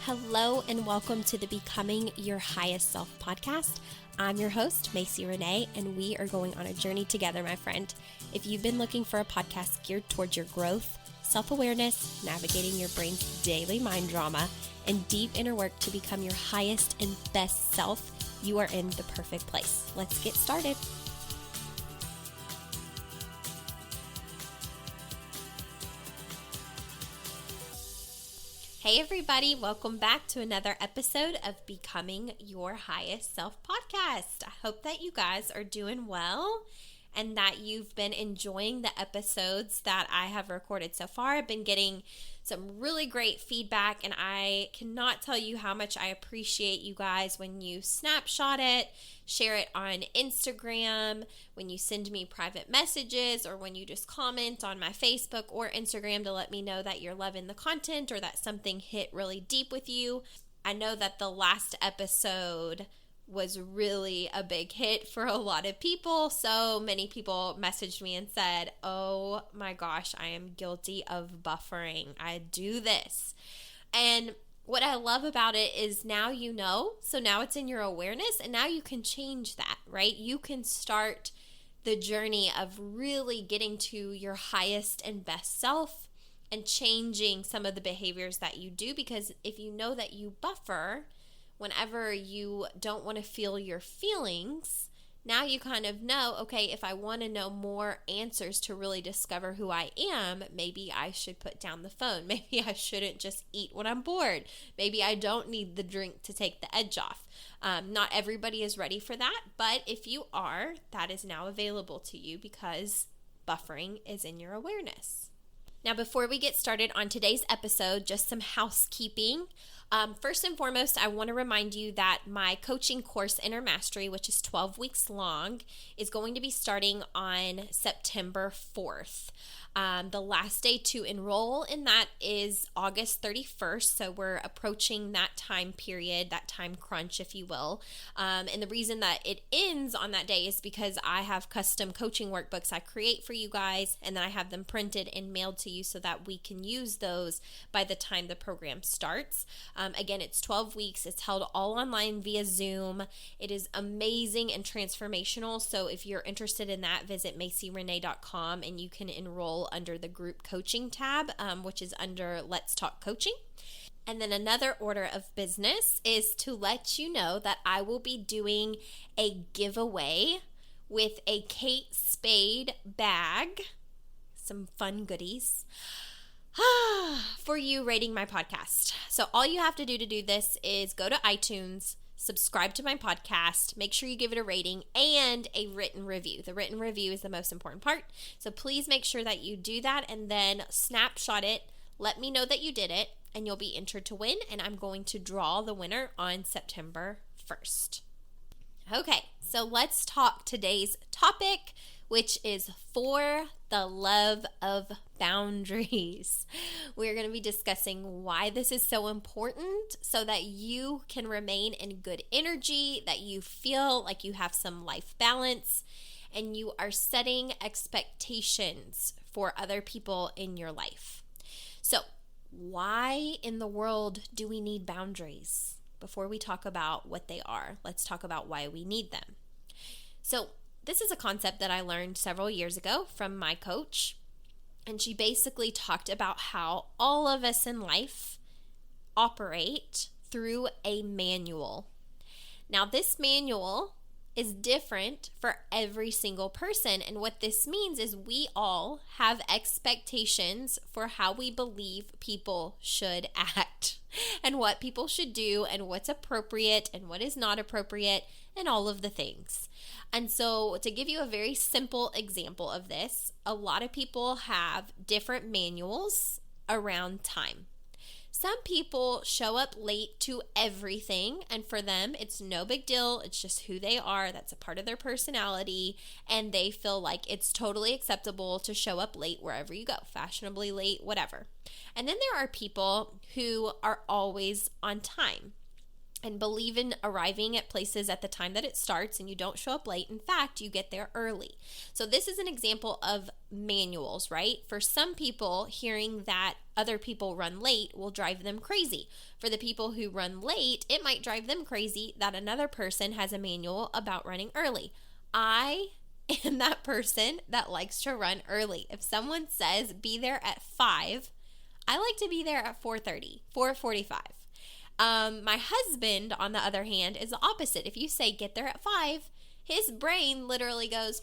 Hello and welcome to the Becoming Your Highest Self podcast. I'm your host, Macy Renee, and we are going on a journey together, my friend. If you've been looking for a podcast geared towards your growth, self-awareness, navigating your brain's daily mind drama, and deep inner work to become your highest and best self, you are in the perfect place. Let's get started. Hey everybody, welcome back to another episode of Becoming Your Highest Self podcast. I hope that you guys are doing well and that you've been enjoying the episodes that I have recorded so far. I've been getting some really great feedback, and I cannot tell you how much I appreciate you guys when you snapshot it, share it on Instagram, when you send me private messages, or when you just comment on my Facebook or Instagram to let me know that you're loving the content or that something hit really deep with you. I know that the last episode was really a big hit for a lot of people. So many people messaged me and said, oh my gosh, I am guilty of buffering. I do this. And what I love about it is now you know, so now it's in your awareness, and now you can change that, right? You can start the journey of really getting to your highest and best self and changing some of the behaviors that you do, because if you know that you buffer whenever you don't want to feel your feelings, now you kind of know, okay, if I want to know more answers to really discover who I am, maybe I should put down the phone. Maybe I shouldn't just eat when I'm bored. Maybe I don't need the drink to take the edge off. Not everybody is ready for that, but if you are, that is now available to you because buffering is in your awareness. Now, before we get started on today's episode, just some housekeeping. First and foremost, I want to remind you that my coaching course, Inner Mastery, which is 12 weeks long, is going to be starting on September 4th. The last day to enroll in that is August 31st, so we're approaching that time period, that time crunch, if you will. And the reason that it ends on that day is because I have custom coaching workbooks I create for you guys, and then I have them printed and mailed to you so that we can use those by the time the program starts. Again, it's 12 weeks. It's held all online via Zoom. It is amazing and transformational, so if you're interested in that, visit macyrenee.com and you can enroll under the group coaching tab, which is under Let's Talk Coaching. And then another order of business is to let you know that I will be doing a giveaway with a Kate Spade bag, some fun goodies, for you rating my podcast. So all you have to do this is go to iTunes, subscribe to my podcast, make sure you give it a rating and a written review. The written review is the most important part. So please make sure that you do that and then snapshot it. Let me know that you did it and you'll be entered to win. And I'm going to draw the winner on September 1st. Okay, so let's talk today's topic, which is for the love of boundaries. We're going to be discussing why this is so important so that you can remain in good energy, that you feel like you have some life balance, and you are setting expectations for other people in your life. So, why in the world do we need boundaries? Before we talk about what they are, let's talk about why we need them. So, this is a concept that I learned several years ago from my coach, and she basically talked about how all of us in life operate through a manual. Now, this manual is different for every single person, and what this means is we all have expectations for how we believe people should act and what people should do and what's appropriate and what is not appropriate and all of the things. And so to give you a very simple example of this, a lot of people have different manuals around time. Some people show up late to everything, and for them, it's no big deal. It's just who they are. That's a part of their personality, and they feel like it's totally acceptable to show up late wherever you go, fashionably late, whatever. And then there are people who are always on time. and believe in arriving at places at the time that it starts, and you don't show up late. In fact, you get there early. So this is an example of manuals, right? For some people, hearing that other people run late will drive them crazy. For the people who run late, it might drive them crazy that another person has a manual about running early. I am that person that likes to run early. If someone says be there at 5, I like to be there at 4:30, 4:45. My husband, on the other hand, is the opposite. If you say get there at 5, his brain literally goes,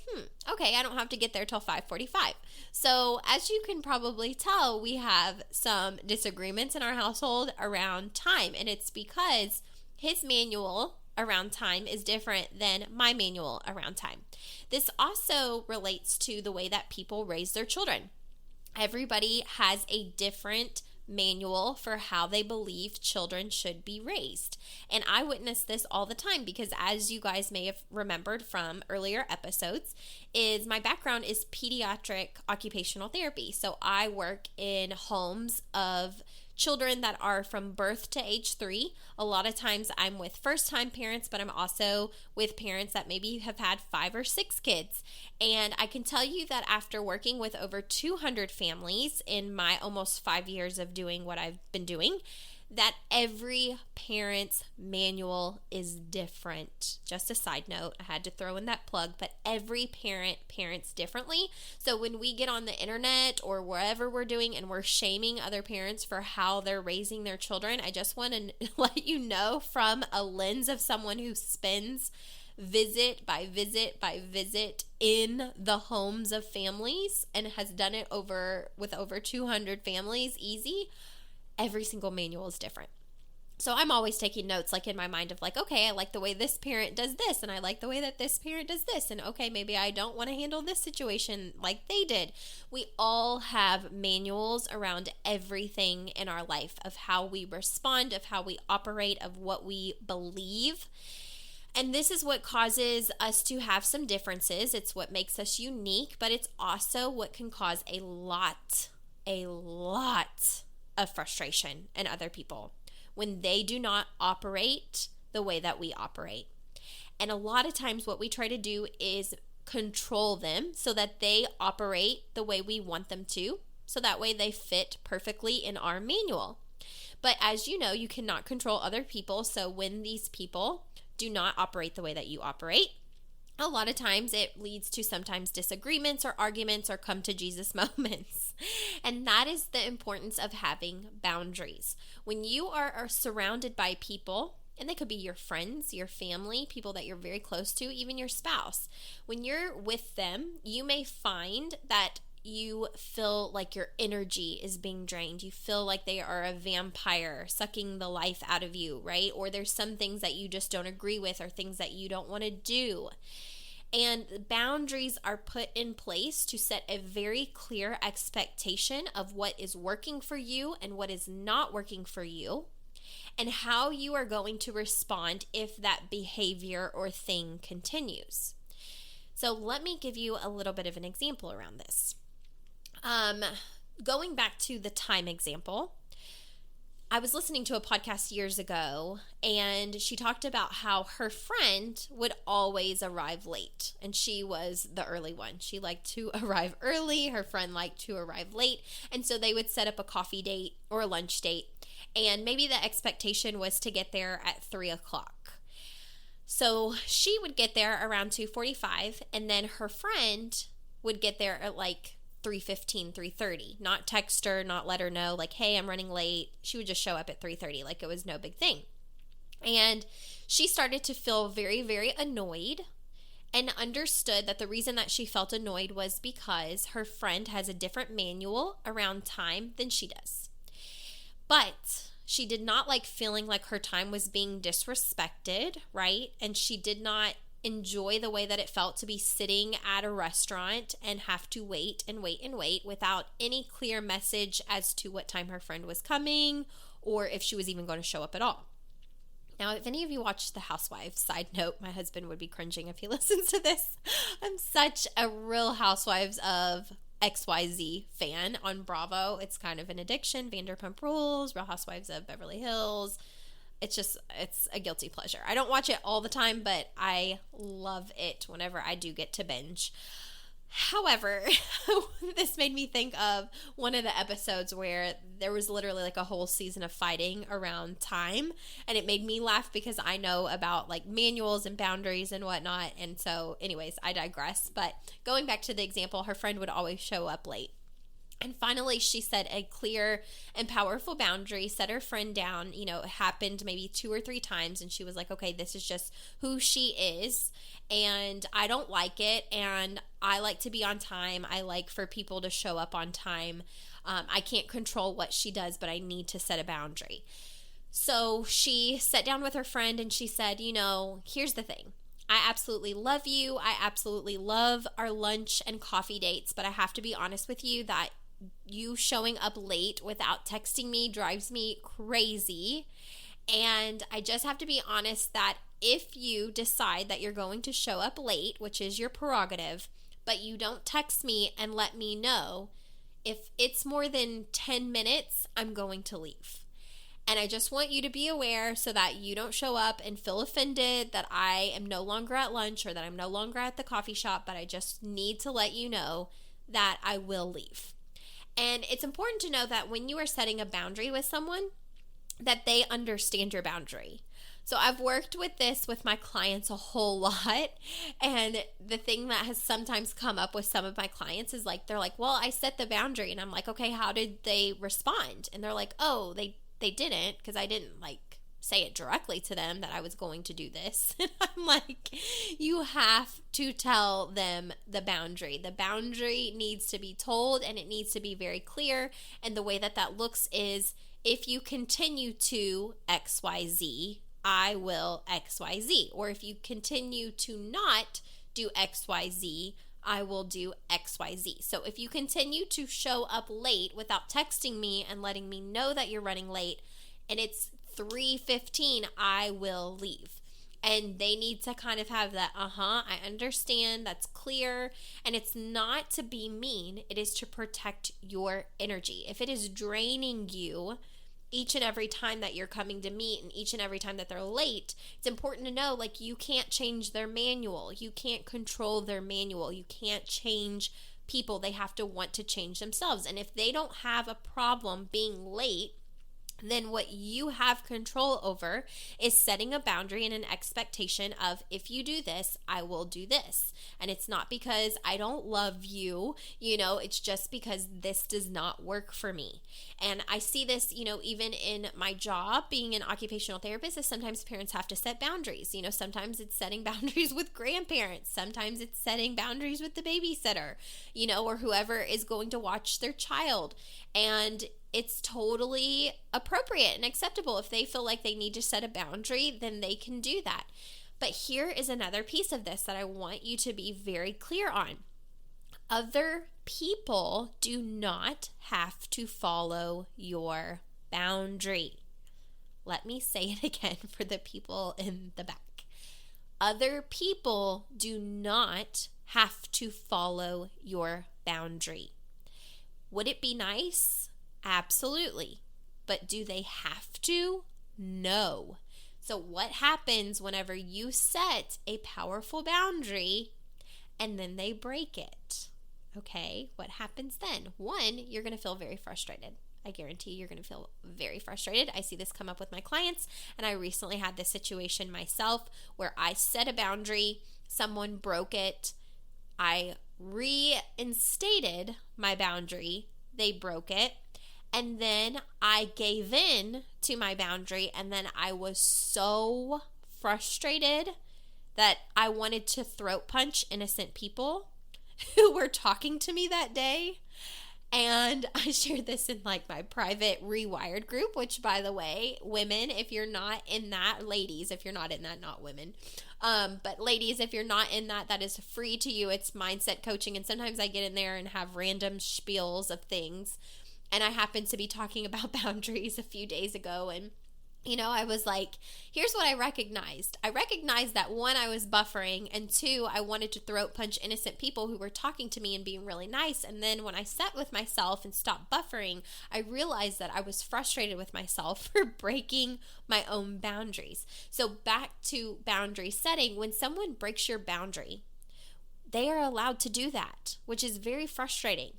okay, I don't have to get there till 5:45. So as you can probably tell, we have some disagreements in our household around time, and it's because his manual around time is different than my manual around time. This also relates to the way that people raise their children. Everybody has a different manual for how they believe children should be raised. And I witness this all the time because, as you guys may have remembered from earlier episodes, is my background is pediatric occupational therapy. So I work in homes of children that are from birth to age 3. A lot of times I'm with first-time parents, but I'm also with parents that maybe have had 5 or 6 kids. And I can tell you that after working with over 200 families in my almost 5 years of doing what I've been doing, that every parent's manual is different. Just a side note, I had to throw in that plug, but every parent parents differently. So when we get on the internet or wherever we're doing and we're shaming other parents for how they're raising their children, I just want to let you know from a lens of someone who spends visit by visit by visit in the homes of families and has done it with over 200 families easy. Every single manual is different. So I'm always taking notes, like in my mind of like, okay, I like the way this parent does this, and I like the way that this parent does this, and okay, maybe I don't want to handle this situation like they did. We all have manuals around everything in our life of how we respond, of how we operate, of what we believe. And this is what causes us to have some differences. It's what makes us unique, but it's also what can cause a lot of frustration in other people when they do not operate the way that we operate. And a lot of times what we try to do is control them so that they operate the way we want them to, so that way they fit perfectly in our manual. But as you know, you cannot control other people. So when these people do not operate the way that you operate, a lot of times it leads to sometimes disagreements or arguments or come to Jesus moments. And that is the importance of having boundaries. When you are surrounded by people, and they could be your friends, your family, people that you're very close to, even your spouse. When you're with them, you may find that you feel like your energy is being drained. You feel like they are a vampire sucking the life out of you, right? Or there's some things that you just don't agree with or things that you don't want to do. And boundaries are put in place to set a very clear expectation of what is working for you and what is not working for you, and how you are going to respond if that behavior or thing continues. So let me give you a little bit of an example around this. Going back to the time example, I was listening to a podcast years ago, and she talked about how her friend would always arrive late, and she was the early one. She liked to arrive early. Her friend liked to arrive late, and so they would set up a coffee date or a lunch date, and maybe the expectation was to get there at 3 o'clock. So she would get there around 2:45, and then her friend would get there at like 3:15, 3:30, not text her, not let her know like, hey, I'm running late. She would just show up at 3:30 like it was no big thing. And she started to feel very, very annoyed and understood that the reason that she felt annoyed was because her friend has a different manual around time than she does. But she did not like feeling like her time was being disrespected, right? And she did not enjoy the way that it felt to be sitting at a restaurant and have to wait and wait and wait without any clear message as to what time her friend was coming or if she was even going to show up at all. Now, if any of you watch The Housewives, side note, my husband would be cringing if he listens to this. I'm such a Real Housewives of XYZ fan on Bravo. It's kind of an addiction. Vanderpump Rules, Real Housewives of Beverly Hills, it's a guilty pleasure. I don't watch it all the time, but I love it whenever I do get to binge. However, this made me think of one of the episodes where there was literally like a whole season of fighting around time, and it made me laugh because I know about like manuals and boundaries and whatnot. And so anyways, I digress. But going back to the example, her friend would always show up late. And finally, she set a clear and powerful boundary, set her friend down. You know, it happened maybe 2 or 3 times, and she was like, okay, this is just who she is, and I don't like it, and I like to be on time. I like for people to show up on time. I can't control what she does, but I need to set a boundary. So she sat down with her friend, and she said, you know, here's the thing. I absolutely love you. I absolutely love our lunch and coffee dates, but I have to be honest with you that you showing up late without texting me drives me crazy. And I just have to be honest that if you decide that you're going to show up late, which is your prerogative, but you don't text me and let me know, if it's more than 10 minutes, I'm going to leave. And I just want you to be aware so that you don't show up and feel offended that I am no longer at lunch or that I'm no longer at the coffee shop, but I just need to let you know that I will leave. And it's important to know that when you are setting a boundary with someone, that they understand your boundary. So I've worked with this with my clients a whole lot. And the thing that has sometimes come up with some of my clients is like, they're like, well, I set the boundary. And I'm like, okay, how did they respond? And they're like, oh, they didn't, because I didn't like say it directly to them that I was going to do this. And I'm like, you have to tell them the boundary. The boundary needs to be told, and it needs to be very clear. And the way that that looks is, if you continue to XYZ, I will XYZ. Or if you continue to not do XYZ, I will do XYZ. So if you continue to show up late without texting me and letting me know that you're running late, and it's 3:15, I will leave. And they need to kind of have that, I understand, that's clear. And it's not to be mean, it is to protect your energy. If it is draining you each and every time that you're coming to meet and each and every time that they're late, it's important to know, like, you can't change their manual. You can't control their manual. You can't change people. They have to want to change themselves. And if they don't have a problem being late, then what you have control over is setting a boundary and an expectation of, if you do this, I will do this. And it's not because I don't love you, it's just because this does not work for me. And I see this, even in my job, being an occupational therapist, is sometimes parents have to set boundaries. Sometimes it's setting boundaries with grandparents. Sometimes it's setting boundaries with the babysitter, or whoever is going to watch their child. And it's totally appropriate and acceptable. If they feel like they need to set a boundary, then they can do that. But here is another piece of this that I want you to be very clear on. Other people do not have to follow your boundary. Let me say it again for the people in the back. Other people do not have to follow your boundary. Would it be nice? Absolutely. But do they have to? No. So what happens whenever you set a powerful boundary and then they break it? Okay, what happens then? One, you're going to feel very frustrated. I guarantee you're going to feel very frustrated. I see this come up with my clients, and I recently had this situation myself where I set a boundary, someone broke it, I reinstated my boundary, they broke it, and then I gave in to my boundary, and then I was so frustrated that I wanted to throat punch innocent people who were talking to me that day. And I shared this in like my private Rewired group, which, by the way, women, if you're not in that, ladies, if you're not in that, not women, but ladies, if you're not in that, that is free to you. It's mindset coaching. And sometimes I get in there and have random spiels of things. And I happened to be talking about boundaries a few days ago, and I was like, here's what I recognized. I recognized that one, I was buffering, and two, I wanted to throat punch innocent people who were talking to me and being really nice. And then when I sat with myself and stopped buffering, I realized that I was frustrated with myself for breaking my own boundaries. So back to boundary setting, when someone breaks your boundary, they are allowed to do that, which is very frustrating.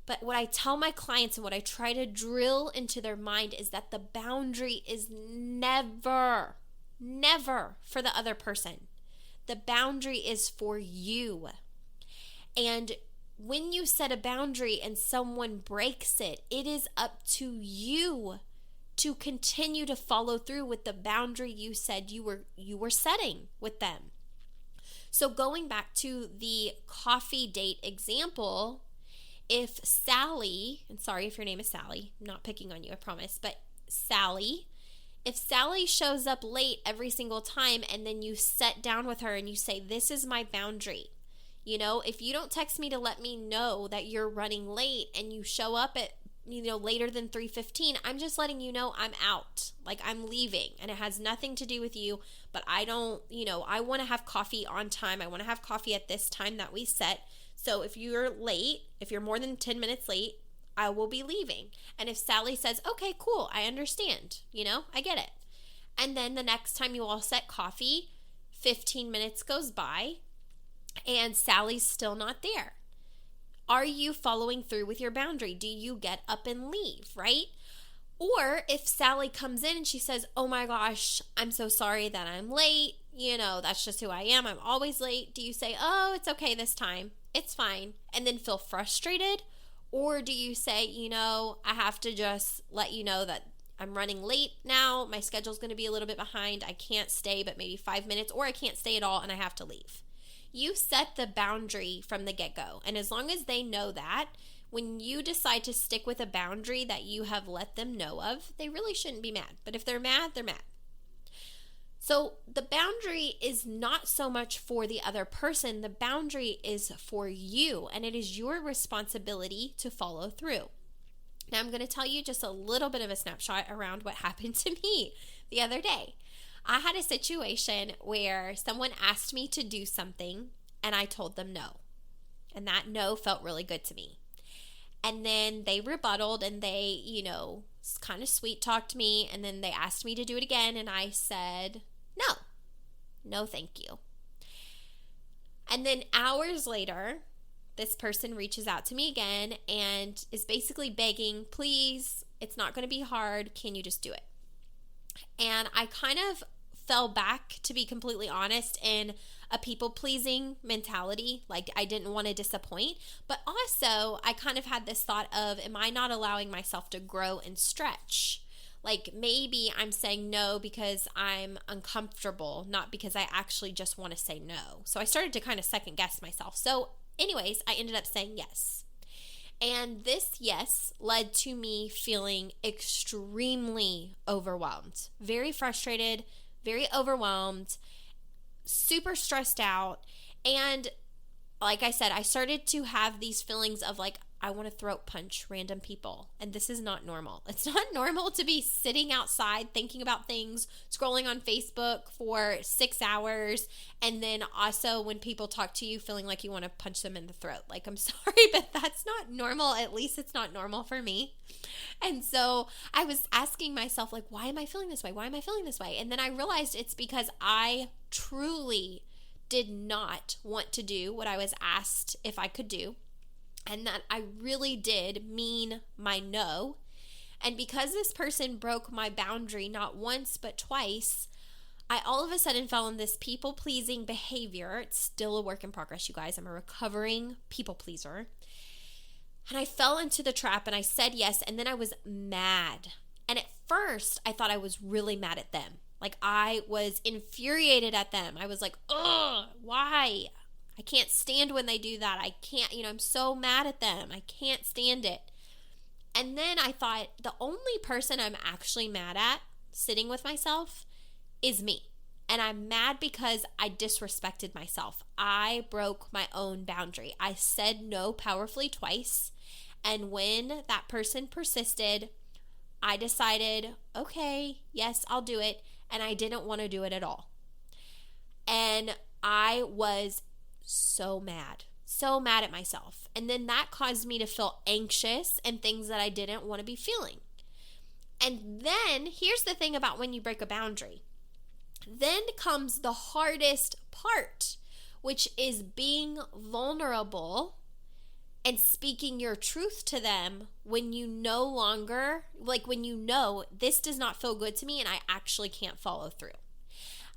But what I tell my clients and what I try to drill into their mind is that the boundary is never for the other person. The boundary is for you. And when you set a boundary and someone breaks it, it is up to you to continue to follow through with the boundary you said you were setting with them. So going back to the coffee date example, if Sally, and sorry if your name is Sally, I'm not picking on you, I promise, but Sally, if Sally shows up late every single time and then you sit down with her and you say, this is my boundary, if you don't text me to let me know that you're running late and you show up at, later than 3:15, I'm just letting you know I'm out, like I'm leaving, and it has nothing to do with you, but I don't, I want to have coffee on time. I want to have coffee at this time that we set. So if you're late, if you're more than 10 minutes late, I will be leaving. And if Sally says, okay, cool, I understand, I get it. And then the next time you all set coffee, 15 minutes goes by and Sally's still not there. Are you following through with your boundary? Do you get up and leave, right? Or if Sally comes in and she says, oh my gosh, I'm so sorry that I'm late. That's just who I am. I'm always late. Do you say, oh, it's okay this time, it's fine, and then feel frustrated? Or do you say, I have to just let you know that I'm running late now. My schedule's going to be a little bit behind. I can't stay but maybe 5 minutes, or I can't stay at all and I have to leave. You set the boundary from the get-go. And as long as they know that, when you decide to stick with a boundary that you have let them know of, they really shouldn't be mad. But if they're mad, they're mad. So the boundary is not so much for the other person. The boundary is for you, and it is your responsibility to follow through. Now I'm going to tell you just a little bit of a snapshot around what happened to me the other day. I had a situation where someone asked me to do something and I told them no. And that no felt really good to me. And then they rebutted and they, kind of sweet talked me, and then they asked me to do it again and I said, no, thank you. And then hours later, this person reaches out to me again and is basically begging, please, it's not going to be hard. Can you just do it? And I kind of fell back, to be completely honest, in a people-pleasing mentality. Like, I didn't want to disappoint. But also, I kind of had this thought of, am I not allowing myself to grow and stretch? Like, maybe I'm saying no because I'm uncomfortable, not because I actually just want to say no. So I started to kind of second guess myself. So anyways, I ended up saying yes. And this yes led to me feeling extremely overwhelmed, very frustrated, very overwhelmed, super stressed out. And like I said, I started to have these feelings of like, I want to throat punch random people. And this is not normal. It's not normal to be sitting outside thinking about things, scrolling on Facebook for 6 hours, and then also when people talk to you feeling like you want to punch them in the throat. Like, I'm sorry, but that's not normal. At least it's not normal for me. And so I was asking myself, like, why am I feeling this way? Why am I feeling this way? And then I realized it's because I truly did not want to do what I was asked if I could do. And that I really did mean my no. And because this person broke my boundary not once but twice, I all of a sudden fell in this people-pleasing behavior. It's still a work in progress, you guys. I'm a recovering people pleaser. And I fell into the trap and I said yes, and then I was mad. And at first, I thought I was really mad at them. Like, I was infuriated at them. I was like, ugh, why? I can't stand when they do that. I can't, I'm so mad at them. I can't stand it. And then I thought, the only person I'm actually mad at, sitting with myself, is me. And I'm mad because I disrespected myself. I broke my own boundary. I said no powerfully twice. And when that person persisted, I decided, okay, yes, I'll do it. And I didn't want to do it at all. And I was so mad at myself. And then that caused me to feel anxious and things that I didn't want to be feeling. And then here's the thing about when you break a boundary. Then comes the hardest part, which is being vulnerable and speaking your truth to them when you no longer, when you know this does not feel good to me and I actually can't follow through.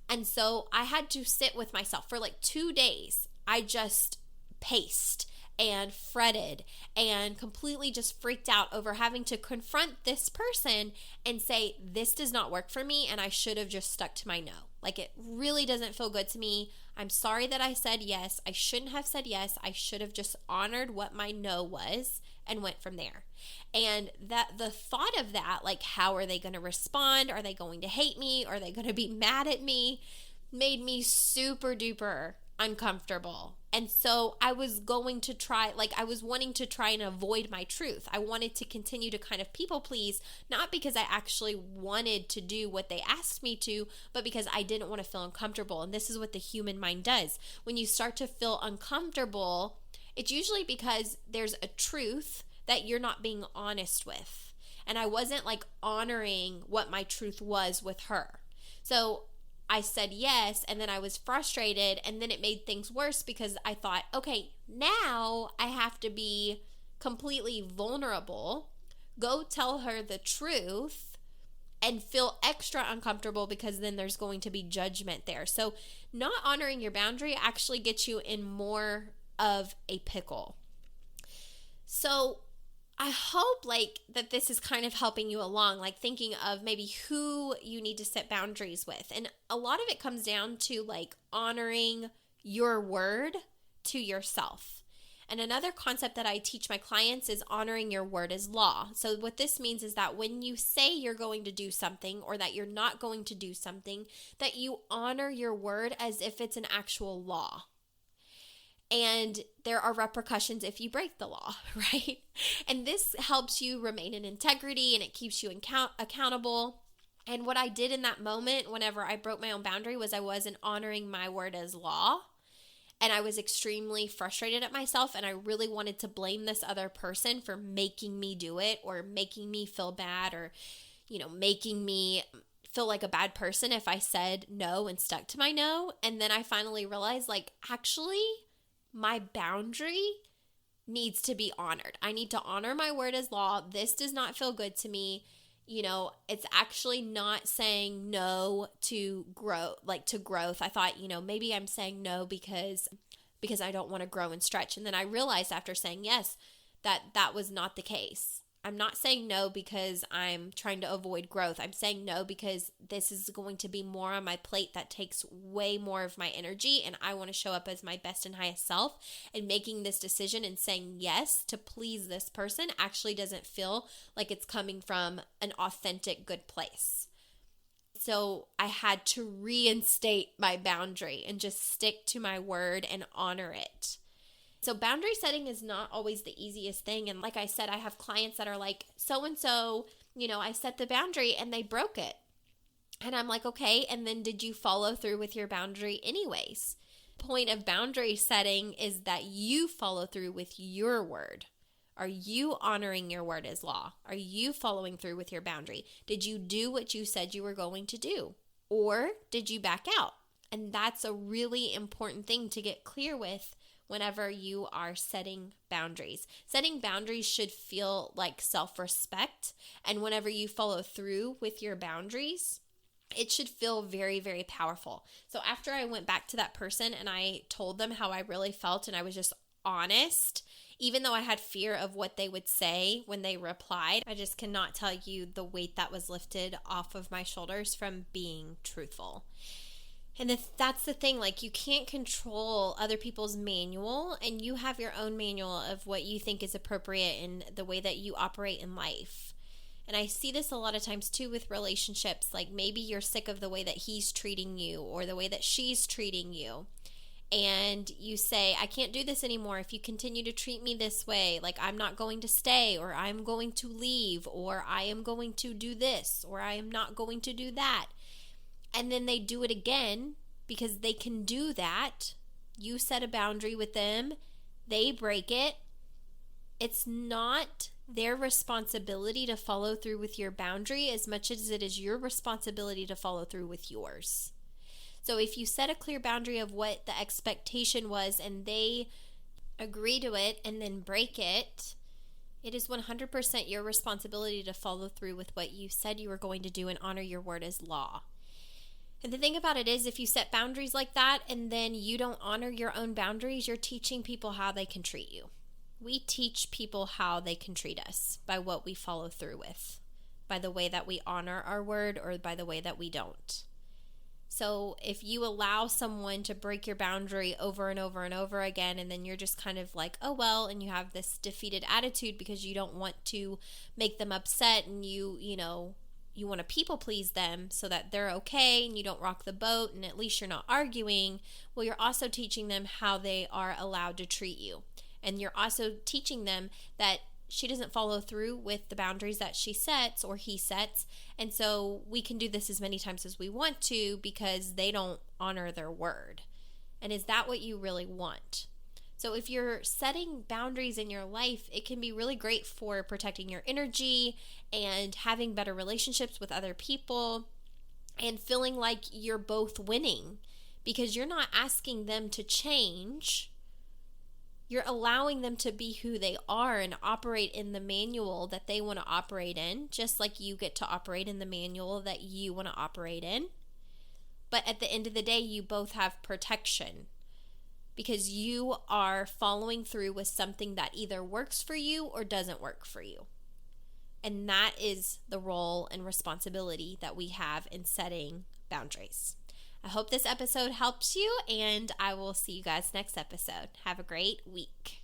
And so I had to sit with myself for 2 days. I just paced and fretted and completely just freaked out over having to confront this person and say, this does not work for me and I should have just stuck to my no. It really doesn't feel good to me. I'm sorry that I said yes. I shouldn't have said yes. I should have just honored what my no was and went from there. And that the thought of that, how are they going to respond? Are they going to hate me? Are they going to be mad at me? Made me super duper uncomfortable. And so I was going to try, I was wanting to try and avoid my truth. I wanted to continue to kind of people please, not because I actually wanted to do what they asked me to, but because I didn't want to feel uncomfortable. And this is what the human mind does. When you start to feel uncomfortable, it's usually because there's a truth that you're not being honest with. And I wasn't honoring what my truth was with her. So I said yes, and then I was frustrated, and then it made things worse because I thought, okay, now I have to be completely vulnerable, go tell her the truth, and feel extra uncomfortable because then there's going to be judgment there. So not honoring your boundary actually gets you in more of a pickle. So I hope that this is kind of helping you along, thinking of maybe who you need to set boundaries with. And a lot of it comes down to honoring your word to yourself. And another concept that I teach my clients is honoring your word as law. So what this means is that when you say you're going to do something or that you're not going to do something, that you honor your word as if it's an actual law. And there are repercussions if you break the law, right? And this helps you remain in integrity and it keeps you accountable. And what I did in that moment, whenever I broke my own boundary, was I wasn't honoring my word as law. And I was extremely frustrated at myself. And I really wanted to blame this other person for making me do it or making me feel bad or, making me feel like a bad person if I said no and stuck to my no. And then I finally realized, actually, my boundary needs to be honored. I need to honor my word as law. This does not feel good to me. It's actually not saying no to grow, to growth. I thought, maybe I'm saying no because I don't want to grow and stretch. And then I realized after saying yes that was not the case. I'm not saying no because I'm trying to avoid growth. I'm saying no because this is going to be more on my plate that takes way more of my energy, and I want to show up as my best and highest self. And making this decision and saying yes to please this person actually doesn't feel like it's coming from an authentic, good place. So I had to reinstate my boundary and just stick to my word and honor it. So boundary setting is not always the easiest thing. And like I said, I have clients that are like, so-and-so, I set the boundary and they broke it. And I'm like, okay, and then did you follow through with your boundary anyways? Point of boundary setting is that you follow through with your word. Are you honoring your word as law? Are you following through with your boundary? Did you do what you said you were going to do? Or did you back out? And that's a really important thing to get clear with whenever you are setting boundaries. Setting boundaries should feel like self-respect. And whenever you follow through with your boundaries, it should feel very, very powerful. So after I went back to that person and I told them how I really felt and I was just honest, even though I had fear of what they would say when they replied, I just cannot tell you the weight that was lifted off of my shoulders from being truthful. And that's the thing, you can't control other people's manual, and you have your own manual of what you think is appropriate in the way that you operate in life. And I see this a lot of times too with relationships, maybe you're sick of the way that he's treating you or the way that she's treating you. and you say, I can't do this anymore if you continue to treat me this way, like I'm not going to stay, or I'm going to leave, or I am going to do this, or I am not going to do that. And then they do it again because they can do that. You set a boundary with them, they break it. It's not their responsibility to follow through with your boundary as much as it is your responsibility to follow through with yours. So if you set a clear boundary of what the expectation was and they agree to it and then break it, it is 100% your responsibility to follow through with what you said you were going to do and honor your word as law. And the thing about it is, if you set boundaries like that and then you don't honor your own boundaries, you're teaching people how they can treat you. We teach people how they can treat us by what we follow through with, by the way that we honor our word or by the way that we don't. So if you allow someone to break your boundary over and over and over again, and then you're just kind of like, oh, well, and you have this defeated attitude because you don't want to make them upset, and you want to people please them so that they're okay and you don't rock the boat and at least you're not arguing, well, you're also teaching them how they are allowed to treat you. And you're also teaching them that she doesn't follow through with the boundaries that she sets or he sets. And so we can do this as many times as we want to because they don't honor their word. And is that what you really want? So if you're setting boundaries in your life, it can be really great for protecting your energy and having better relationships with other people and feeling like you're both winning because you're not asking them to change. You're allowing them to be who they are and operate in the manual that they want to operate in, just like you get to operate in the manual that you want to operate in. But at the end of the day, you both have protection because you are following through with something that either works for you or doesn't work for you. And that is the role and responsibility that we have in setting boundaries. I hope this episode helps you, and I will see you guys next episode. Have a great week.